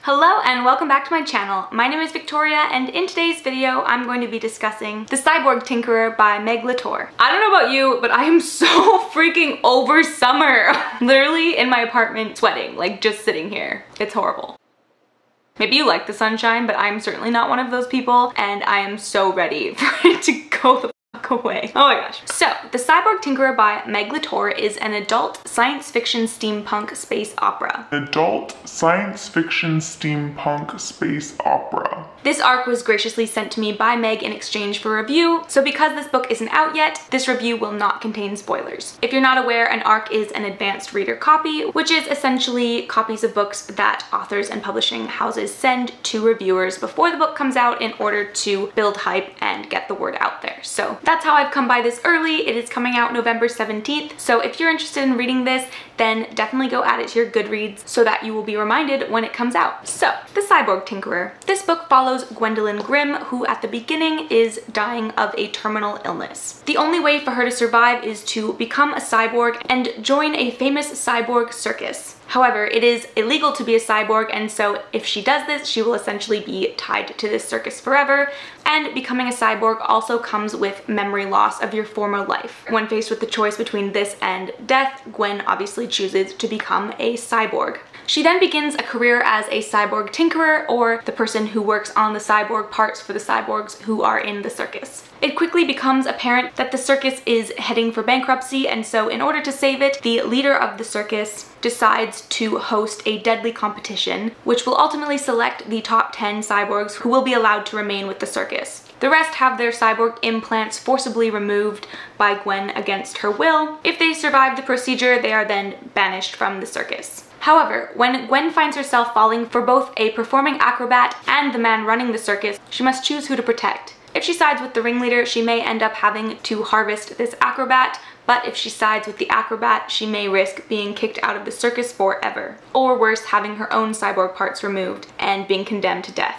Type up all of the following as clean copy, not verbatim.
Hello and welcome back to my channel. My name is Victoria and in today's video I'm going to be discussing The Cyborg Tinkerer by Meg LaTorre. I don't know about you, but I am so freaking over summer. Literally in my apartment sweating, like just sitting here. It's horrible. Maybe you like the sunshine, but I'm certainly not one of those people and I am so ready for it to go the fuck away. Oh my gosh. So, The Cyborg Tinkerer by Meg LaTorre is an adult science fiction steampunk space opera. Adult science fiction steampunk space opera. This arc was graciously sent to me by Meg in exchange for review, so because this book isn't out yet, this review will not contain spoilers. If you're not aware, an arc is an advanced reader copy, which is essentially copies of books that authors and publishing houses send to reviewers before the book comes out in order to build hype and get the word out there. So that's how I've come by this early. It is coming out November 17th, so if you're interested in reading this, then definitely go add it to your Goodreads so that you will be reminded when it comes out. So, The Cyborg Tinkerer. This book follows Gwendolyn Grimm, who at the beginning is dying of a terminal illness. The only way for her to survive is to become a cyborg and join a famous cyborg circus. However, it is illegal to be a cyborg, and so if she does this, she will essentially be tied to this circus forever, and becoming a cyborg also comes with memory loss of your former life. When faced with the choice between this and death, Gwen obviously chooses to become a cyborg. She then begins a career as a cyborg tinkerer, or the person who works on the cyborg parts for the cyborgs who are in the circus. It quickly becomes apparent that the circus is heading for bankruptcy, and so in order to save it, the leader of the circus decides to host a deadly competition, which will ultimately select the top 10 cyborgs who will be allowed to remain with the circus. The rest have their cyborg implants forcibly removed by Gwen against her will. If they survive the procedure, they are then banished from the circus. However, when Gwen finds herself falling for both a performing acrobat and the man running the circus, she must choose who to protect. If she sides with the ringleader, she may end up having to harvest this acrobat, but if she sides with the acrobat, she may risk being kicked out of the circus forever. Or worse, having her own cyborg parts removed and being condemned to death.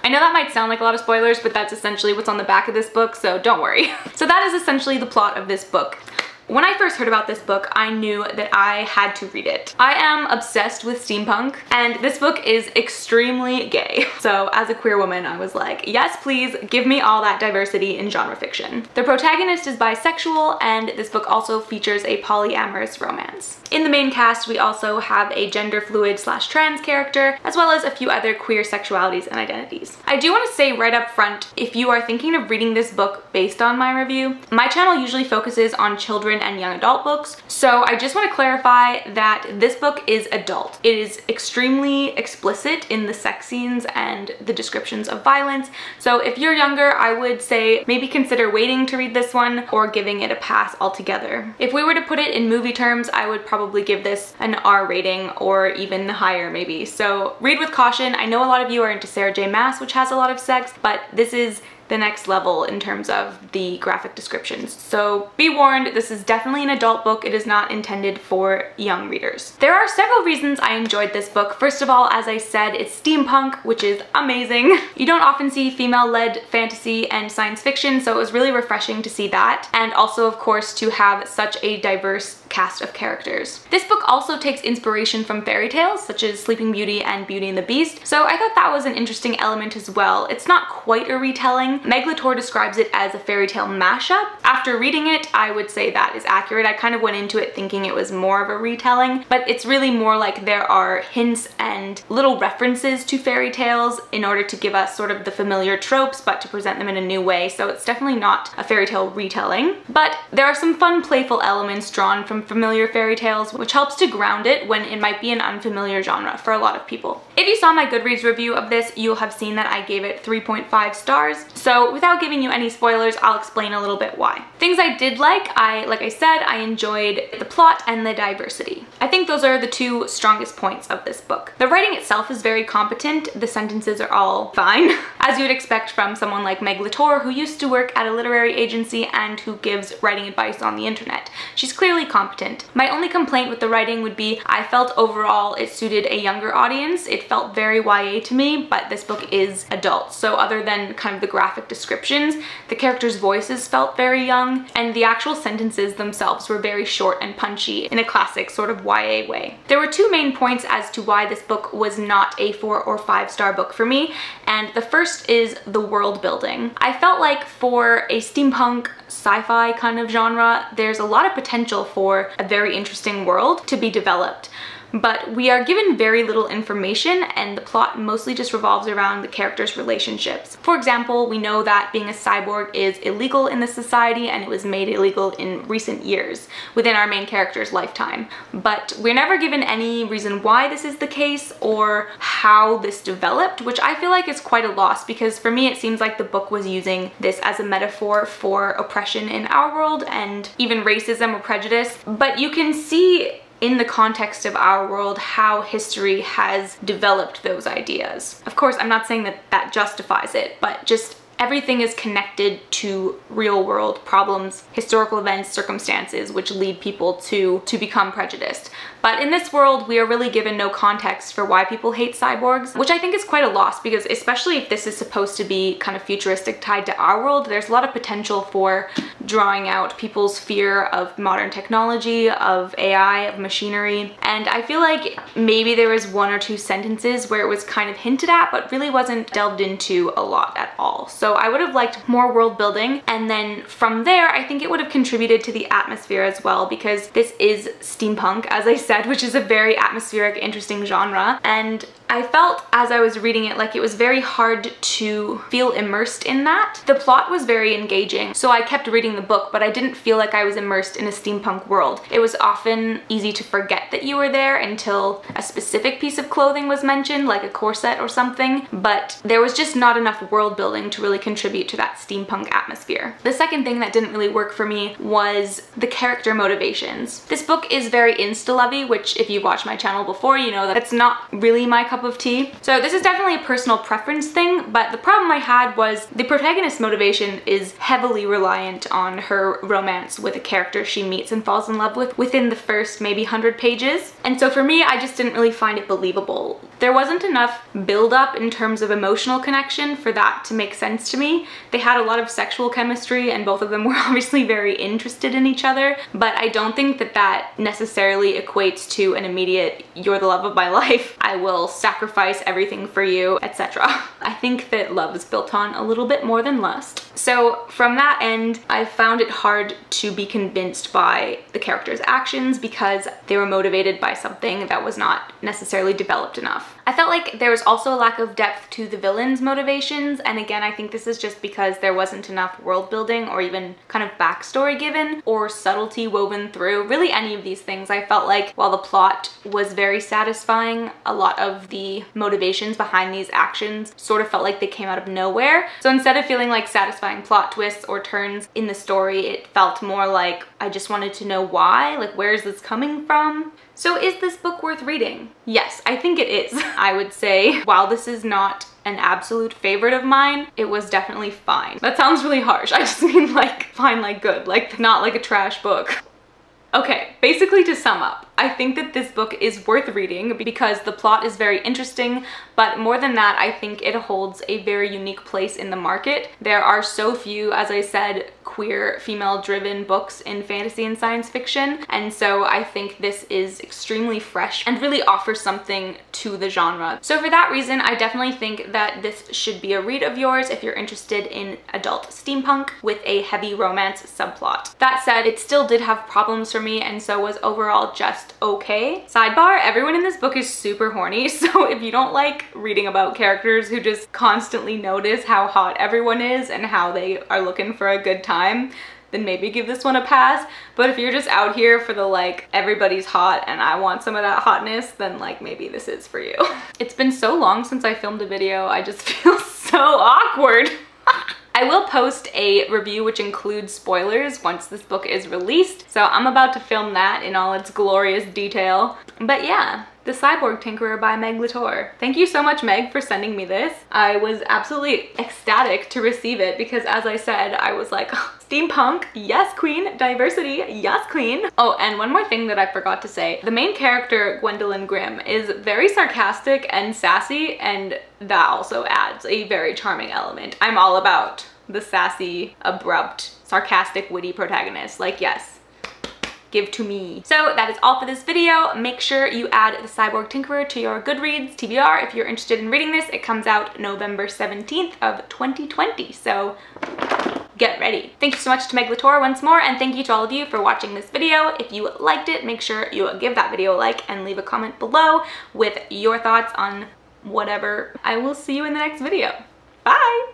I know that might sound like a lot of spoilers, but that's essentially what's on the back of this book, so don't worry. So that is essentially the plot of this book. When I first heard about this book, I knew that I had to read it. I am obsessed with steampunk, and this book is extremely gay. So as a queer woman, I was like, yes, please give me all that diversity in genre fiction. The protagonist is bisexual, and this book also features a polyamorous romance. In the main cast, we also have a gender fluid / trans character, as well as a few other queer sexualities and identities. I do want to say right up front, if you are thinking of reading this book based on my review, my channel usually focuses on children and young adult books, so I just want to clarify that this book is adult. It is extremely explicit in the sex scenes and the descriptions of violence, so if you're younger, I would say maybe consider waiting to read this one or giving it a pass altogether. If we were to put it in movie terms, I would probably give this an R rating or even higher maybe, so read with caution. I know a lot of you are into Sarah J. Maas, which has a lot of sex, but this is the next level in terms of the graphic descriptions. So be warned, this is definitely an adult book. It is not intended for young readers. There are several reasons I enjoyed this book. First of all, as I said, it's steampunk, which is amazing. You don't often see female-led fantasy and science fiction, so it was really refreshing to see that. And also, of course, to have such a diverse cast of characters. This book also takes inspiration from fairy tales, such as Sleeping Beauty and Beauty and the Beast, so I thought that was an interesting element as well. It's not quite a retelling. Meg LaTorre describes it as a fairy tale mashup. After reading it, I would say that is accurate. I kind of went into it thinking it was more of a retelling, but it's really more like there are hints and little references to fairy tales in order to give us sort of the familiar tropes, but to present them in a new way, so it's definitely not a fairy tale retelling. But there are some fun, playful elements drawn from familiar fairy tales, which helps to ground it when it might be an unfamiliar genre for a lot of people. If you saw my Goodreads review of this, you'll have seen that I gave it 3.5 stars. So without giving you any spoilers, I'll explain a little bit why. Things I did like I said, I enjoyed the plot and the diversity. I think those are the two strongest points of this book. The writing itself is very competent. The sentences are all fine, as you would expect from someone like Meg LaTorre, who used to work at a literary agency and who gives writing advice on the internet. She's clearly competent. My only complaint with the writing would be I felt overall it suited a younger audience. It felt very YA to me, but this book is adult. So other than kind of the graphic descriptions, the characters' voices felt very young, long, and the actual sentences themselves were very short and punchy in a classic sort of YA way. There were two main points as to why this book was not a 4 or 5-star book for me, and the first is the world building. I felt like for a steampunk sci-fi kind of genre, there's a lot of potential for a very interesting world to be developed. But we are given very little information, and the plot mostly just revolves around the characters' relationships. For example, we know that being a cyborg is illegal in this society, and it was made illegal in recent years within our main character's lifetime. But we're never given any reason why this is the case or how this developed, which I feel like is quite a loss, because for me it seems like the book was using this as a metaphor for oppression in our world and even racism or prejudice. But you can see in the context of our world how history has developed those ideas. Of course, I'm not saying that that justifies it, but just everything is connected to real world problems, historical events, circumstances, which lead people to become prejudiced. But in this world, we are really given no context for why people hate cyborgs, which I think is quite a loss, because especially if this is supposed to be kind of futuristic tied to our world, there's a lot of potential for drawing out people's fear of modern technology, of AI, of machinery. And I feel like maybe there was 1 or 2 sentences where it was kind of hinted at, but really wasn't delved into a lot at all. So I would have liked more world building, and then from there I think it would have contributed to the atmosphere as well, because this is steampunk, as I said, which is a very atmospheric, interesting genre, and I felt as I was reading it like it was very hard to feel immersed in that. The plot was very engaging, so I kept reading the book, but I didn't feel like I was immersed in a steampunk world. It was often easy to forget that you were there until a specific piece of clothing was mentioned, like a corset or something, but there was just not enough world building to really contribute to that steampunk atmosphere. The second thing that didn't really work for me was the character motivations. This book is very insta-lovey, which if you've watched my channel before, you know that it's not really my cup of tea. So this is definitely a personal preference thing, but the problem I had was the protagonist's motivation is heavily reliant on her romance with a character she meets and falls in love with within the first maybe 100 pages. And so for me, I just didn't really find it believable. There wasn't enough build-up in terms of emotional connection for that to make sense to me. They had a lot of sexual chemistry, and both of them were obviously very interested in each other, but I don't think that that necessarily equates to an immediate, you're the love of my life, I will sacrifice everything for you, etc. I think that love is built on a little bit more than lust. So from that end, I found it hard to be convinced by the characters' actions because they were motivated by something that was not necessarily developed enough. I felt like there was also a lack of depth to the villain's motivations, and again, I think this is just because there wasn't enough world building or even kind of backstory given or subtlety woven through really any of these things. I felt like while the plot was very satisfying, a lot of the motivations behind these actions sort of felt like they came out of nowhere. So instead of feeling like satisfying plot twists or turns in the story, it felt more like I just wanted to know why, like where is this coming from? So is this book worth reading? Yes, I think it is. I would say while this is not an absolute favorite of mine, it was definitely fine. That sounds really harsh. I just mean like fine, like good, like not like a trash book. Okay, basically to sum up, I think that this book is worth reading because the plot is very interesting, but more than that, I think it holds a very unique place in the market. There are so few, as I said, queer, female-driven books in fantasy and science fiction, and so I think this is extremely fresh and really offers something to the genre. So for that reason, I definitely think that this should be a read of yours if you're interested in adult steampunk with a heavy romance subplot. That said, it still did have problems for me, and so was overall just okay. Sidebar, everyone in this book is super horny, so if you don't like reading about characters who just constantly notice how hot everyone is and how they are looking for a good time, then maybe give this one a pass. But if you're just out here for the like, everybody's hot and I want some of that hotness, then like maybe this is for you. It's been so long since I filmed a video, I just feel so awkward. I will post a review which includes spoilers once this book is released, so I'm about to film that in all its glorious detail. But yeah, The Cyborg Tinkerer by Meg LaTorre. Thank you so much, Meg, for sending me this. I was absolutely ecstatic to receive it because, as I said, I was like, oh, steampunk, yes queen, diversity, yes queen. Oh, and one more thing that I forgot to say. The main character, Gwendolyn Grimm, is very sarcastic and sassy, and that also adds a very charming element. I'm all about the sassy, abrupt, sarcastic, witty protagonist. Like, yes. Give to me. So that is all for this video. Make sure you add the Cyborg Tinkerer to your Goodreads TBR if you're interested in reading this. It comes out November 17th of 2020, so get ready. Thank you so much to Meg LaTorre once more, and thank you to all of you for watching this video. If you liked it, make sure you give that video a like and leave a comment below with your thoughts on whatever. I will see you in the next video. Bye!